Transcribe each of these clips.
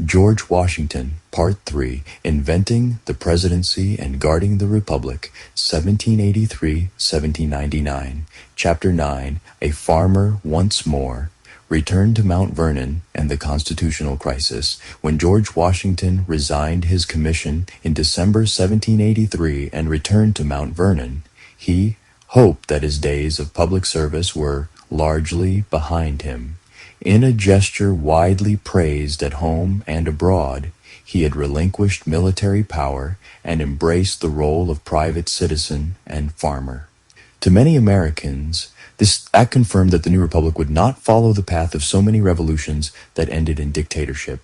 George Washington, Part 3, Inventing the Presidency and Guarding the Republic, 1783-1799. Chapter 9, A Farmer Once More. Return to Mount Vernon and the Constitutional Crisis. When George Washington resigned his commission in December 1783 and returned to Mount Vernon, he hoped that his days of public service were largely behind him. In a gesture widely praised at home and abroad, he had relinquished military power and embraced the role of private citizen and farmer. To many Americans, this act confirmed that the new republic would not follow the path of so many revolutions that ended in dictatorship.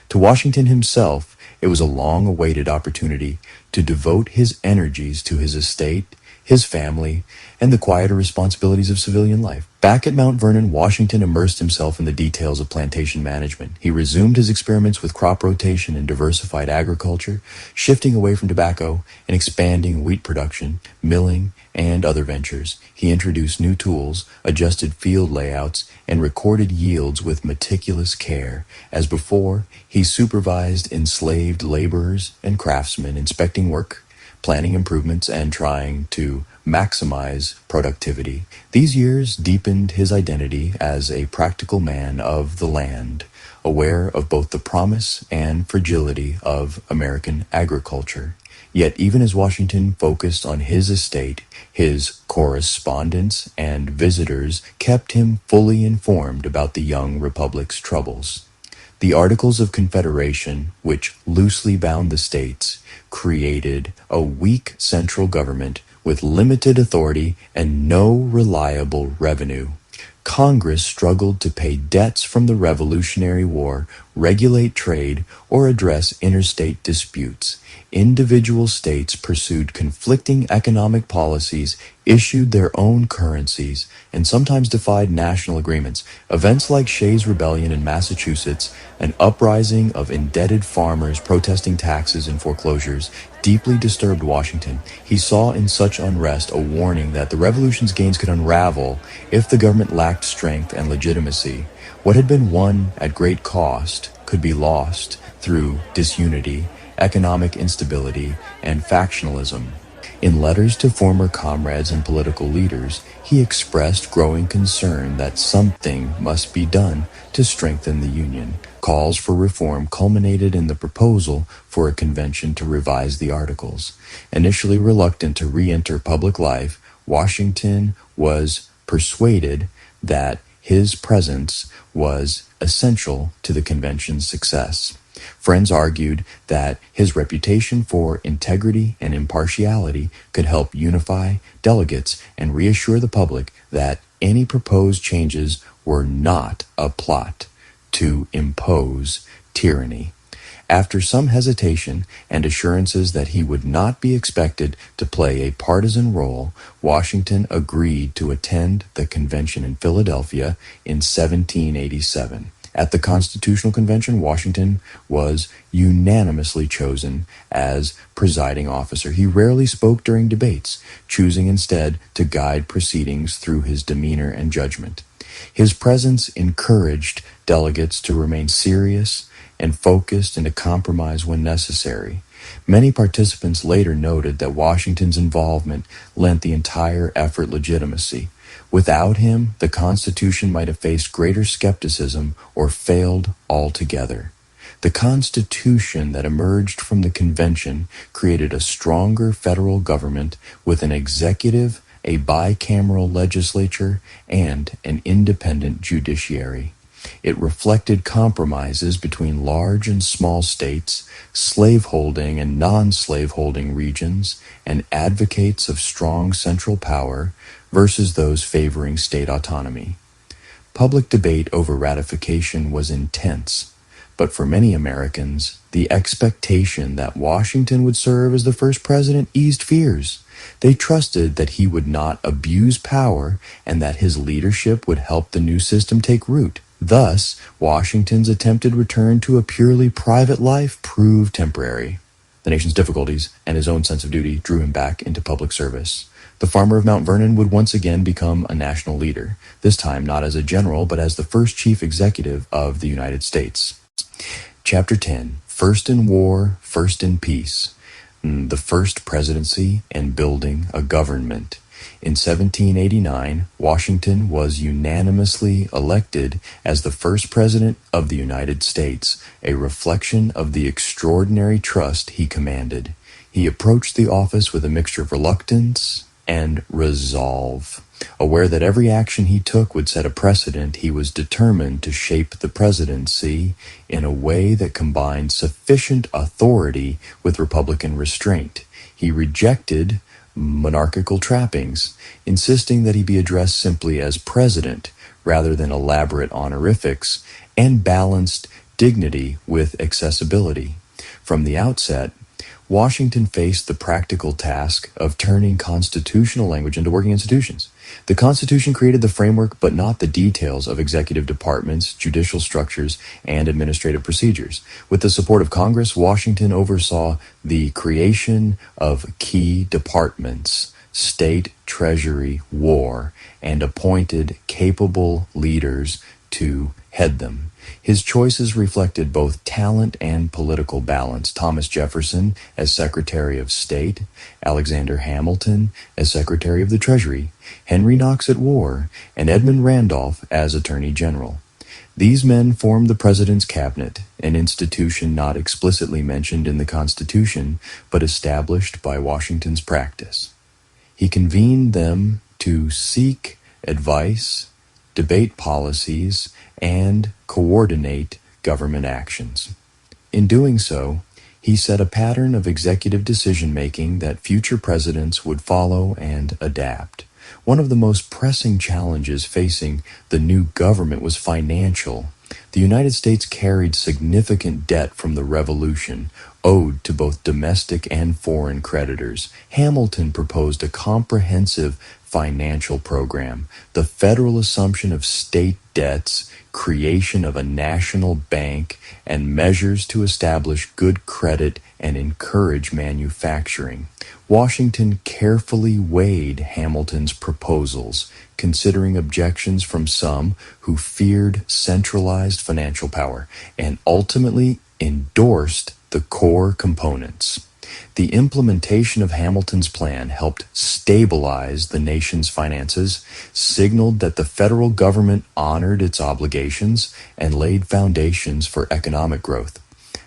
To Washington himself, it was a long-awaited opportunity to devote his energies to his estate, his family, and the quieter responsibilities of civilian life. Back at Mount Vernon, Washington immersed himself in the details of plantation management. He resumed his experiments with crop rotation and diversified agriculture, shifting away from tobacco and expanding wheat production, milling, and other ventures. He introduced new tools, adjusted field layouts, and recorded yields with meticulous care. As before, he supervised enslaved laborers and craftsmen, inspecting work, planning improvements, and trying to maximize productivity. These years deepened his identity as a practical man of the land, aware of both the promise and fragility of American agriculture. Yet even as Washington focused on his estate, his correspondents and visitors kept him fully informed about the young republic's troubles. The Articles of Confederation, which loosely bound the states, created a weak central government with limited authority and no reliable revenue. Congress struggled to pay debts from the Revolutionary War, regulate trade, or address interstate disputes. Individual states pursued conflicting economic policies, issued their own currencies, and sometimes defied national agreements. Events like Shays' Rebellion in Massachusetts, an uprising of indebted farmers protesting taxes and foreclosures, deeply disturbed Washington. He saw in such unrest a warning that the revolution's gains could unravel if the government lacked strength and legitimacy. What had been won at great cost could be lost through disunity, economic instability, and factionalism. In letters to former comrades and political leaders, he expressed growing concern that something must be done to strengthen the Union. Calls for reform culminated in the proposal for a convention to revise the Articles. Initially reluctant to re-enter public life, Washington was persuaded that his presence was essential to the convention's success. Friends argued that his reputation for integrity and impartiality could help unify delegates and reassure the public that any proposed changes were not a plot to impose tyranny. After some hesitation and assurances that he would not be expected to play a partisan role, Washington agreed to attend the convention in Philadelphia in 1787. At the Constitutional Convention, Washington was unanimously chosen as presiding officer. He rarely spoke during debates, choosing instead to guide proceedings through his demeanor and judgment. His presence encouraged delegates to remain serious and focused and to compromise when necessary. Many participants later noted that Washington's involvement lent the entire effort legitimacy. Without him, the Constitution might have faced greater skepticism or failed altogether. The Constitution that emerged from the convention created a stronger federal government with an executive, a bicameral legislature, and an independent judiciary. It reflected compromises between large and small states, slaveholding and non-slaveholding regions, and advocates of strong central power versus those favoring state autonomy. Public debate over ratification was intense, but for many Americans, the expectation that Washington would serve as the first president eased fears. They trusted that he would not abuse power and that his leadership would help the new system take root. Thus, Washington's attempted return to a purely private life proved temporary. The nation's difficulties and his own sense of duty drew him back into public service. The farmer of Mount Vernon would once again become a national leader, this time not as a general, but as the first chief executive of the United States. Chapter 10, First in War, First in Peace. The First Presidency and Building a Government. In 1789, Washington was unanimously elected as the first president of the United States, a reflection of the extraordinary trust he commanded. He approached the office with a mixture of reluctance and resolve. Aware that every action he took would set a precedent, he was determined to shape the presidency in a way that combined sufficient authority with Republican restraint. He rejected monarchical trappings, insisting that he be addressed simply as president rather than elaborate honorifics, and balanced dignity with accessibility. From the outset, Washington faced the practical task of turning constitutional language into working institutions. The Constitution created the framework but not the details of executive departments, judicial structures, and administrative procedures. With the support of Congress, Washington oversaw the creation of key departments, state, treasury, war, and appointed capable leaders to head them. His choices reflected both talent and political balance. Thomas Jefferson as Secretary of State, Alexander Hamilton as Secretary of the Treasury, Henry Knox at War, and Edmund Randolph as Attorney General. These men formed the President's Cabinet, an institution not explicitly mentioned in the Constitution, but established by Washington's practice. He convened them to seek advice, debate policies, and coordinate government actions. In doing so, he set a pattern of executive decision-making that future presidents would follow and adapt. One of the most pressing challenges facing the new government was financial. The United States carried significant debt from the Revolution, owed to both domestic and foreign creditors. Hamilton proposed a comprehensive financial program, the federal assumption of state debts, creation of a national bank, and measures to establish good credit and encourage manufacturing. Washington carefully weighed Hamilton's proposals, considering objections from some who feared centralized financial power, and ultimately endorsed the core components. The implementation of Hamilton's plan helped stabilize the nation's finances, signaled that the federal government honored its obligations, and laid foundations for economic growth.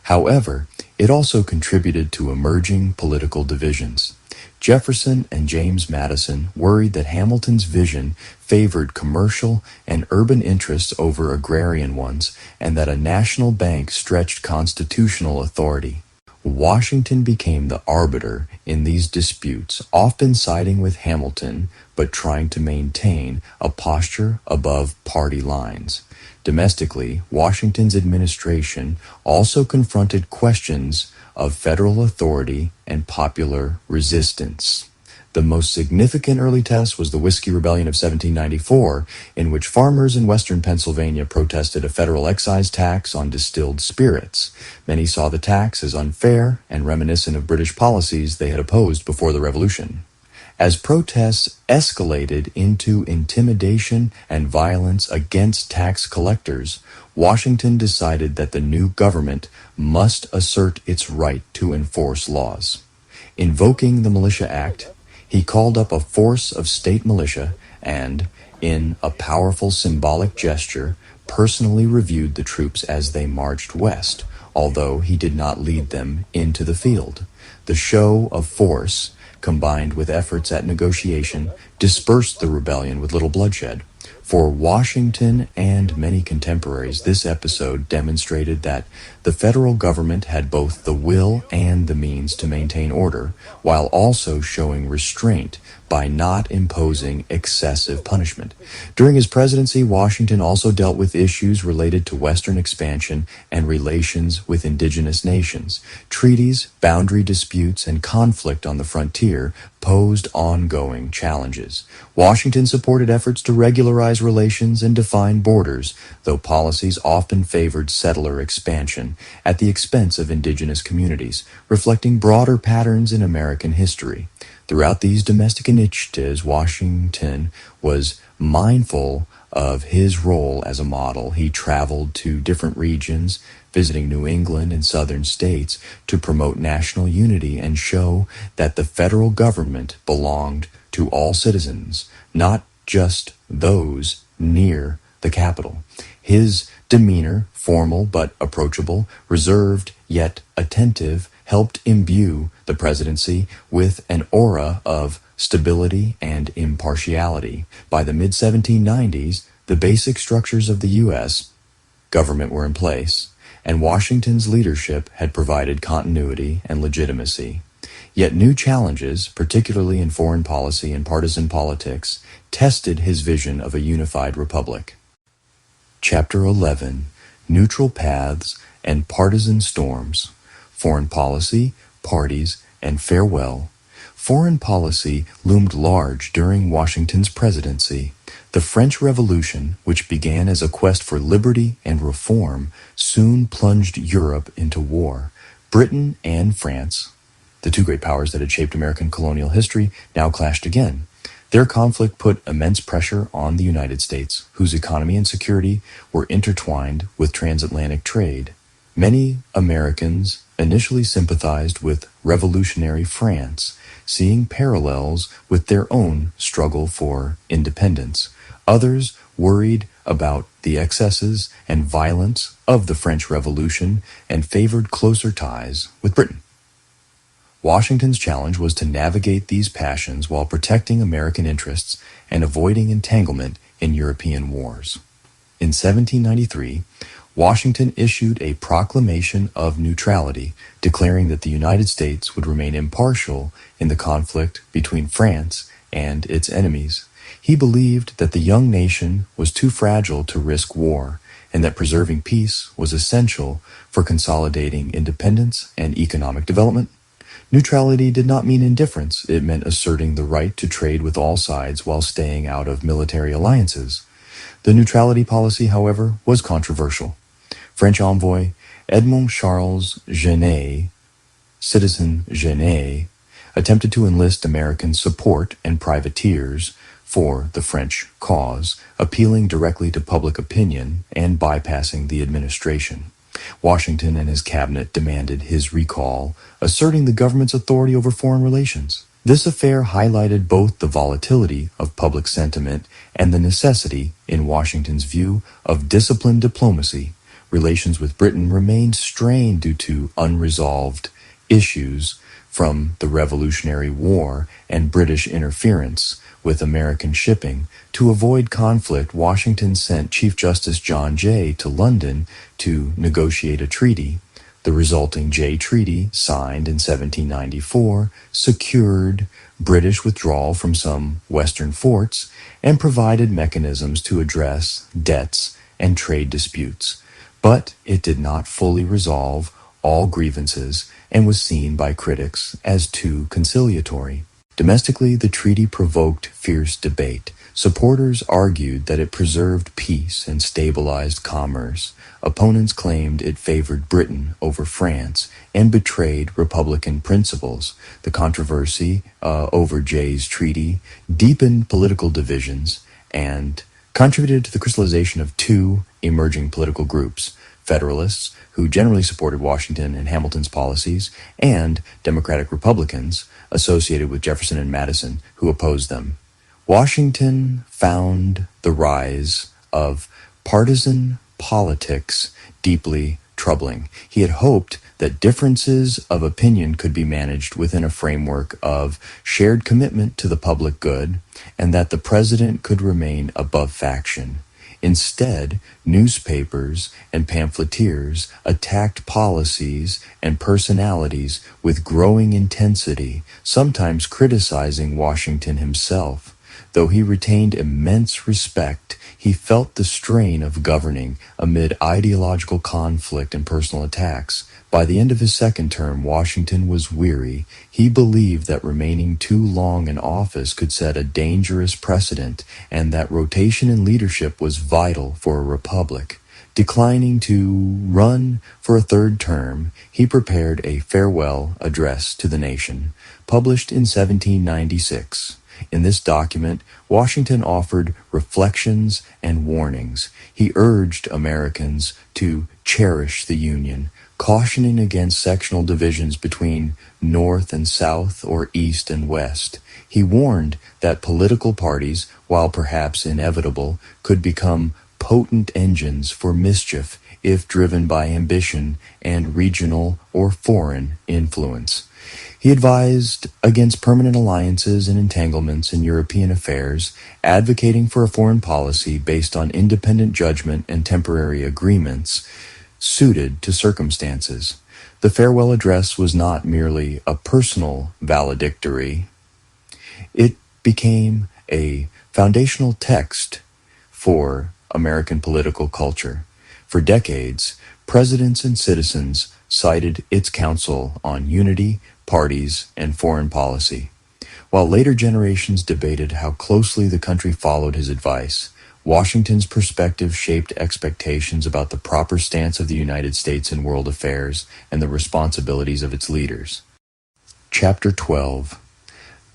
However, it also contributed to emerging political divisions. Jefferson and James Madison worried that Hamilton's vision favored commercial and urban interests over agrarian ones, and that a national bank stretched constitutional authority. Washington became the arbiter in these disputes, often siding with Hamilton, but trying to maintain a posture above party lines. Domestically, Washington's administration also confronted questions of federal authority and popular resistance. The most significant early test was the Whiskey Rebellion of 1794, in which farmers in western Pennsylvania protested a federal excise tax on distilled spirits. Many saw the tax as unfair and reminiscent of British policies they had opposed before the Revolution. As protests escalated into intimidation and violence against tax collectors, Washington decided that the new government must assert its right to enforce laws. Invoking the Militia Act, he called up a force of state militia and, in a powerful symbolic gesture, personally reviewed the troops as they marched west, although he did not lead them into the field. The show of force, combined with efforts at negotiation, dispersed the rebellion with little bloodshed. For Washington and many contemporaries, this episode demonstrated that the federal government had both the will and the means to maintain order, while also showing restraint by not imposing excessive punishment. During his presidency, Washington also dealt with issues related to Western expansion and relations with indigenous nations. Treaties, boundary disputes, and conflict on the frontier posed ongoing challenges. Washington supported efforts to regularize relations and define borders, though policies often favored settler expansion at the expense of indigenous communities, reflecting broader patterns in American history. Throughout these domestic initiatives, Washington was mindful of his role as a model. He traveled to different regions, visiting New England and southern states to promote national unity and show that the federal government belonged to all citizens, not just those near the capital. His demeanor, formal but approachable, reserved yet attentive, helped imbue the presidency with an aura of stability and impartiality. By the mid-1790s, the basic structures of the U.S. government were in place, and Washington's leadership had provided continuity and legitimacy. Yet new challenges, particularly in foreign policy and partisan politics, tested his vision of a unified republic. Chapter 11. Neutral Paths and Partisan Storms. Foreign Policy, Parties, and Farewell. Foreign policy loomed large during Washington's presidency. The French Revolution, which began as a quest for liberty and reform, soon plunged Europe into war. Britain and France, the two great powers that had shaped American colonial history, now clashed again. Their conflict put immense pressure on the United States, whose economy and security were intertwined with transatlantic trade. Many Americans initially sympathized with revolutionary France, seeing parallels with their own struggle for independence. Others worried about the excesses and violence of the French Revolution and favored closer ties with Britain. Washington's challenge was to navigate these passions while protecting American interests and avoiding entanglement in European wars. In 1793, Washington issued a proclamation of neutrality, declaring that the United States would remain impartial in the conflict between France and its enemies. He believed that the young nation was too fragile to risk war, and that preserving peace was essential for consolidating independence and economic development. Neutrality did not mean indifference. It meant asserting the right to trade with all sides while staying out of military alliances. The neutrality policy, however, was controversial. French envoy Edmond Charles Genet, Citizen Genet, attempted to enlist American support and privateers for the French cause, appealing directly to public opinion and bypassing the administration. Washington and his cabinet demanded his recall, asserting the government's authority over foreign relations. This affair highlighted both the volatility of public sentiment and the necessity, in Washington's view, of disciplined diplomacy. Relations with Britain remained strained due to unresolved issues from the Revolutionary War and British interference with American shipping. To avoid conflict, Washington sent Chief Justice John Jay to London to negotiate a treaty. The resulting Jay Treaty, signed in 1794, secured British withdrawal from some western forts and provided mechanisms to address debts and trade disputes. But it did not fully resolve all grievances and was seen by critics as too conciliatory. Domestically, the treaty provoked fierce debate. Supporters argued that it preserved peace and stabilized commerce. Opponents claimed it favored Britain over France and betrayed Republican principles. The controversy over Jay's treaty deepened political divisions and contributed to the crystallization of two emerging political groups: Federalists, who generally supported Washington and Hamilton's policies, and Democratic Republicans, associated with Jefferson and Madison, who opposed them. Washington found the rise of partisan politics deeply troubling. He had hoped that differences of opinion could be managed within a framework of shared commitment to the public good, and that the president could remain above faction. Instead, newspapers and pamphleteers attacked policies and personalities with growing intensity, sometimes criticizing Washington himself. Though he retained immense respect, he felt the strain of governing amid ideological conflict and personal attacks. By the end of his second term, Washington was weary. He believed that remaining too long in office could set a dangerous precedent, and that rotation in leadership was vital for a republic. Declining to run for a third term, he prepared a farewell address to the nation, published in 1796. In this document, Washington offered reflections and warnings. He urged Americans to cherish the Union, cautioning against sectional divisions between North and South or East and West. He warned that political parties, while perhaps inevitable, could become potent engines for mischief if driven by ambition and regional or foreign influence. He advised against permanent alliances and entanglements in European affairs, advocating for a foreign policy based on independent judgment and temporary agreements suited to circumstances. The farewell address was not merely a personal valedictory. It became a foundational text for American political culture. For decades, presidents and citizens cited its counsel on unity, parties, and foreign policy. While later generations debated how closely the country followed his advice, Washington's perspective shaped expectations about the proper stance of the United States in world affairs and the responsibilities of its leaders. Chapter 12.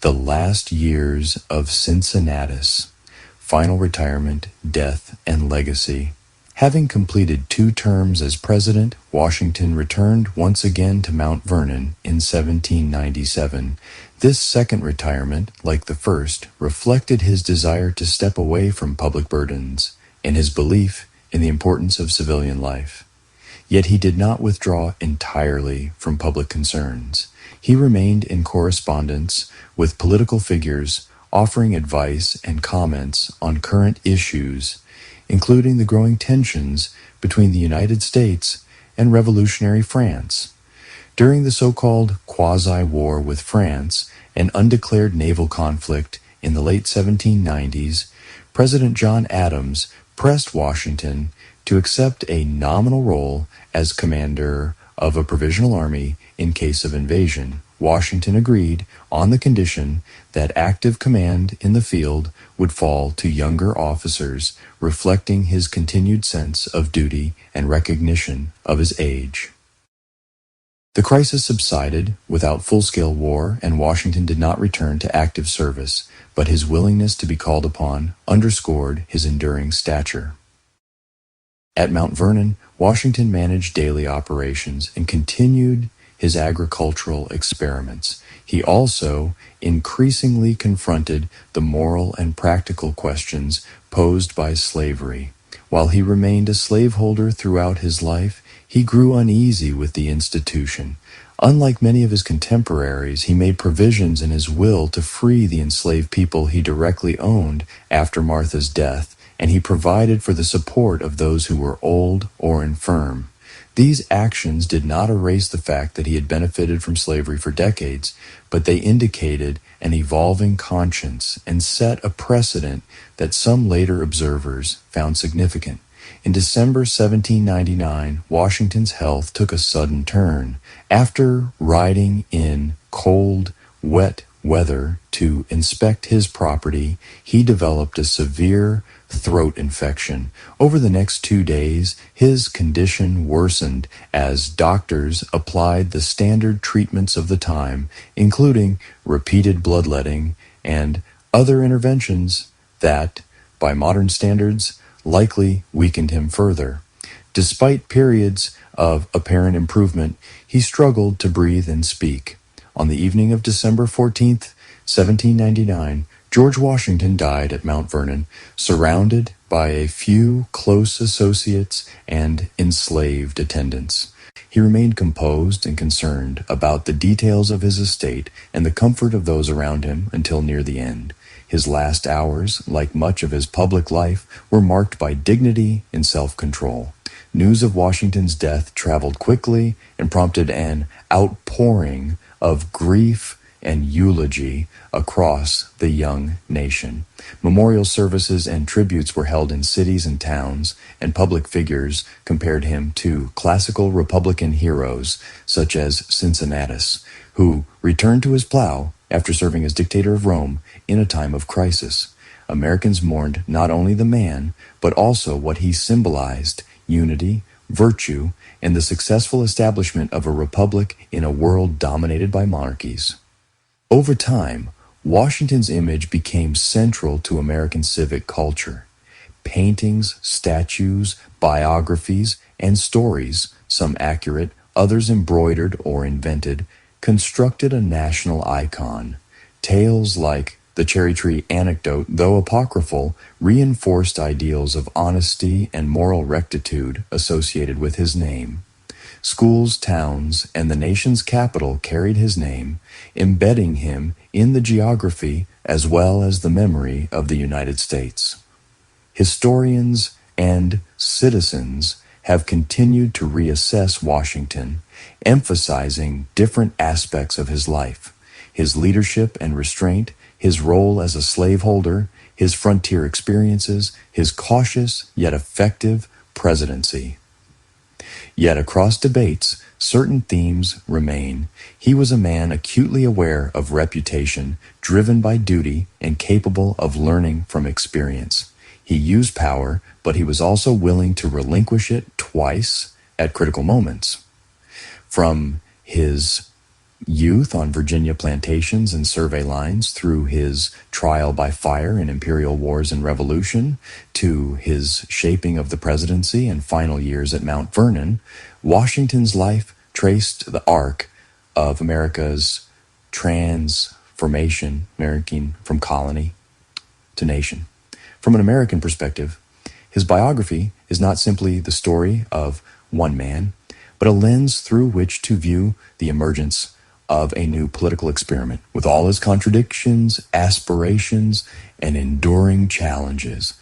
The Last Years of Cincinnatus. Final retirement, death, and legacy. Having completed 2 terms as president, Washington returned once again to Mount Vernon in 1797. This second retirement, like the first, reflected his desire to step away from public burdens and his belief in the importance of civilian life. Yet he did not withdraw entirely from public concerns. He remained in correspondence with political figures, offering advice and comments on current issues, including the growing tensions between the United States and revolutionary France. During the so-called quasi-war with France, an undeclared naval conflict in the late 1790s, President John Adams pressed Washington to accept a nominal role as commander of a provisional army in case of invasion. Washington agreed on the condition that active command in the field would fall to younger officers, reflecting his continued sense of duty and recognition of his age. The crisis subsided without full-scale war, and Washington did not return to active service, but his willingness to be called upon underscored his enduring stature. At Mount Vernon, Washington managed daily operations and continued his agricultural experiments. He also increasingly confronted the moral and practical questions posed by slavery. While he remained a slaveholder throughout his life, he grew uneasy with the institution. Unlike many of his contemporaries, he made provisions in his will to free the enslaved people he directly owned after Martha's death, and he provided for the support of those who were old or infirm. These actions did not erase the fact that he had benefited from slavery for decades, but they indicated an evolving conscience and set a precedent that some later observers found significant. In December 1799, Washington's health took a sudden turn. After riding in cold, wet weather to inspect his property, he developed a severe throat infection. Over the next 2 days, his condition worsened as doctors applied the standard treatments of the time, including repeated bloodletting and other interventions that, by modern standards, likely weakened him further. Despite periods of apparent improvement, he struggled to breathe and speak. On the evening of December 14th, 1799, George Washington died at Mount Vernon, surrounded by a few close associates and enslaved attendants. He remained composed and concerned about the details of his estate and the comfort of those around him until near the end. His last hours, like much of his public life, were marked by dignity and self-control. News of Washington's death traveled quickly and prompted an outpouring of grief and eulogy across the young nation. Memorial services and tributes were held in cities and towns, and public figures compared him to classical Republican heroes such as Cincinnatus, who returned to his plow after serving as dictator of Rome in a time of crisis. Americans mourned not only the man, but also what he symbolized: unity, virtue, and the successful establishment of a republic in a world dominated by monarchies. Over time, Washington's image became central to American civic culture. Paintings, statues, biographies, and stories, some accurate, others embroidered or invented, constructed a national icon. Tales like the cherry tree anecdote, though apocryphal, reinforced ideals of honesty and moral rectitude associated with his name. Schools, towns, and the nation's capital carried his name, embedding him in the geography as well as the memory of the United States. Historians and citizens have continued to reassess Washington, emphasizing different aspects of his life: his leadership and restraint, his role as a slaveholder, his frontier experiences, his cautious yet effective presidency. Yet across debates, certain themes remain. He was a man acutely aware of reputation, driven by duty, and capable of learning from experience. He used power, but he was also willing to relinquish it twice at critical moments. From his youth on Virginia plantations and survey lines, through his trial by fire in imperial wars and revolution, to his shaping of the presidency and final years at Mount Vernon, Washington's life traced the arc of America's transformation, from colony to nation. From an American perspective, his biography is not simply the story of one man, but a lens through which to view the emergence of a new political experiment, with all its contradictions, aspirations, and enduring challenges.